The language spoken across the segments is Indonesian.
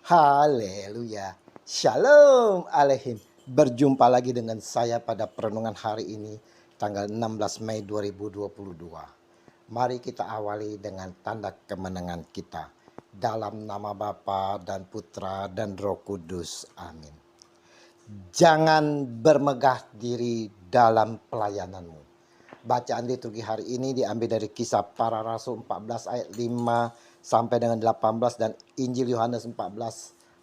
Haleluya. Shalom aleihim. Berjumpa lagi dengan saya pada perenungan hari ini, tanggal 16 Mei 2022. Mari kita awali dengan tanda kemenangan kita. Dalam nama Bapa dan Putra dan Roh Kudus. Amin. Jangan bermegah diri dalam pelayananmu. Bacaan liturgi hari ini diambil dari Kisah Para Rasul 14 ayat 5 sampai dengan 18 dan Injil Yohanes 14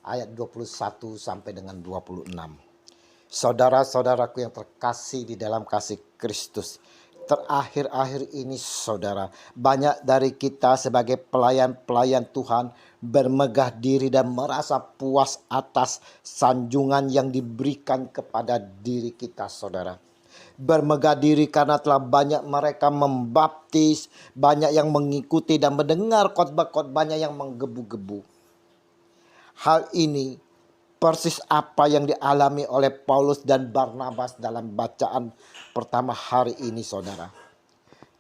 ayat 21 sampai dengan 26. Saudara-saudaraku yang terkasih di dalam kasih Kristus, terakhir-akhir ini saudara, banyak dari kita sebagai pelayan-pelayan Tuhan bermegah diri dan merasa puas atas sanjungan yang diberikan kepada diri kita saudara. Bermegah diri karena telah banyak mereka membaptis, banyak yang mengikuti dan mendengar khotbah-khotbahnya yang menggebu-gebu. Hal ini persis apa yang dialami oleh Paulus dan Barnabas dalam bacaan pertama hari ini saudara.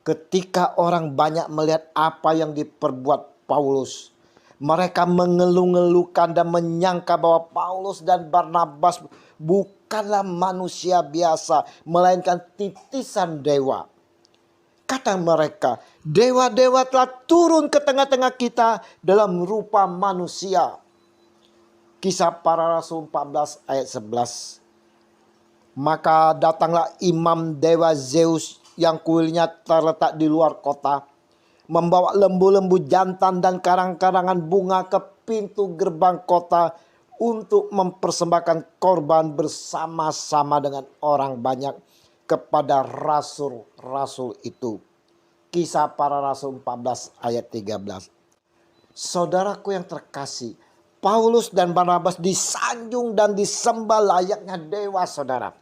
Ketika orang banyak melihat apa yang diperbuat Paulus, mereka mengeluh-ngeluhkan dan menyangka bahwa Paulus dan Barnabas bukanlah manusia biasa, melainkan titisan dewa. Kata mereka, dewa-dewa telah turun ke tengah-tengah kita dalam rupa manusia. Kisah Para Rasul 14 ayat 11. Maka datanglah imam dewa Zeus yang kuilnya terletak di luar kota, membawa lembu-lembu jantan dan karang-karangan bunga ke pintu gerbang kota untuk mempersembahkan korban bersama-sama dengan orang banyak kepada rasul-rasul itu. Kisah Para Rasul 14 ayat 13. Saudaraku yang terkasih, Paulus dan Barnabas disanjung dan disembah layaknya dewa saudara.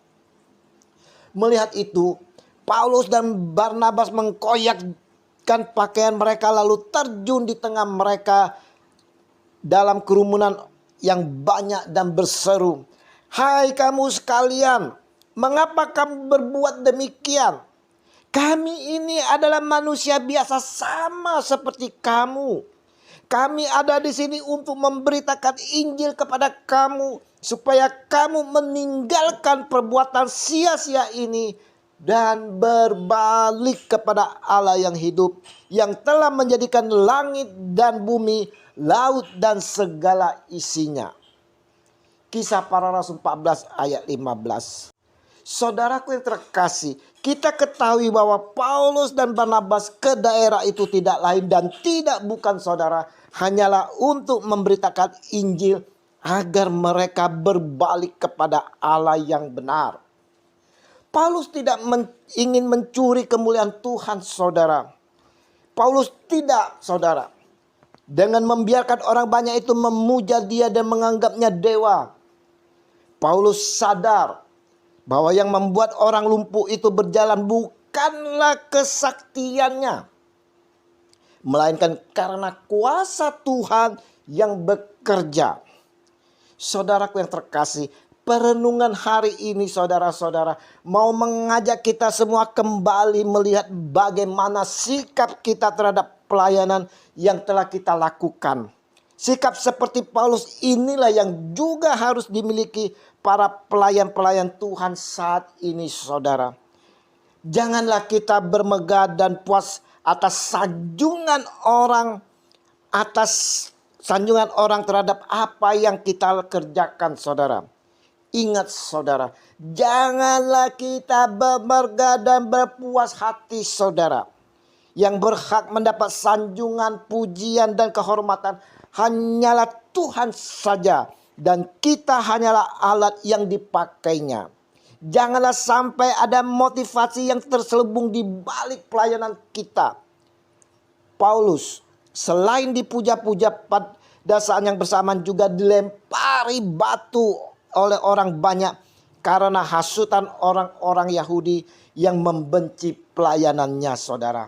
Melihat itu, Paulus dan Barnabas mengkoyakkan pakaian mereka lalu terjun di tengah mereka dalam kerumunan yang banyak dan berseru, "Hai kamu sekalian, mengapa kamu berbuat demikian? Kami ini adalah manusia biasa sama seperti kamu. Kami ada di sini untuk memberitakan Injil kepada kamu supaya kamu meninggalkan perbuatan sia-sia ini dan berbalik kepada Allah yang hidup, yang telah menjadikan langit dan bumi, laut dan segala isinya." Kisah Para Rasul 14 ayat 15. Saudaraku yang terkasih, kita ketahui bahwa Paulus dan Barnabas ke daerah itu tidak lain dan tidak bukan saudara, hanyalah untuk memberitakan Injil agar mereka berbalik kepada Allah yang benar. Paulus tidak ingin mencuri kemuliaan Tuhan saudara. Paulus tidak saudara, dengan membiarkan orang banyak itu memuja dia dan menganggapnya dewa. Paulus sadar bahwa yang membuat orang lumpuh itu berjalan bukanlah kesaktiannya, melainkan karena kuasa Tuhan yang bekerja. Saudaraku yang terkasih, perenungan hari ini saudara-saudara mau mengajak kita semua kembali melihat bagaimana sikap kita terhadap pelayanan yang telah kita lakukan. Sikap seperti Paulus inilah yang juga harus dimiliki para pelayan-pelayan Tuhan saat ini saudara. Janganlah kita bermegah dan puas atas sanjungan orang terhadap apa yang kita kerjakan saudara. Ingat saudara, janganlah kita bermegah dan berpuas hati saudara. Yang berhak mendapat sanjungan, pujian dan kehormatan hanyalah Tuhan saja, dan kita hanyalah alat yang dipakainya. Janganlah sampai ada motivasi yang terselubung di balik pelayanan kita. Paulus selain dipuja-puja pada saat yang bersamaan juga dilempari batu oleh orang banyak karena hasutan orang-orang Yahudi yang membenci pelayanannya saudara.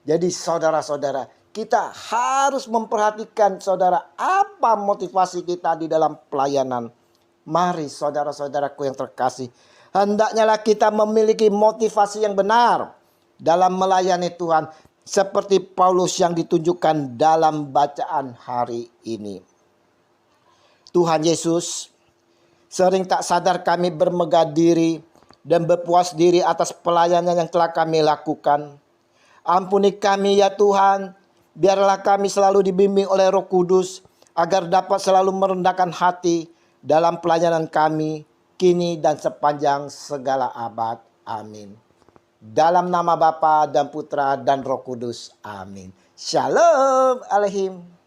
Jadi saudara-saudara, kita harus memperhatikan saudara apa motivasi kita di dalam pelayanan. Mari saudara-saudaraku yang terkasih, hendaknya kita memiliki motivasi yang benar dalam melayani Tuhan, seperti Paulus yang ditunjukkan dalam bacaan hari ini. Tuhan Yesus, sering tak sadar kami bermegah diri dan berpuas diri atas pelayanan yang telah kami lakukan. Ampuni kami ya Tuhan, biarlah kami selalu dibimbing oleh Roh Kudus, agar dapat selalu merendahkan hati dalam pelayanan kami, kini dan sepanjang segala abad. Amin. Dalam nama Bapa dan Putra dan Roh Kudus. Amin. Shalom Alehim.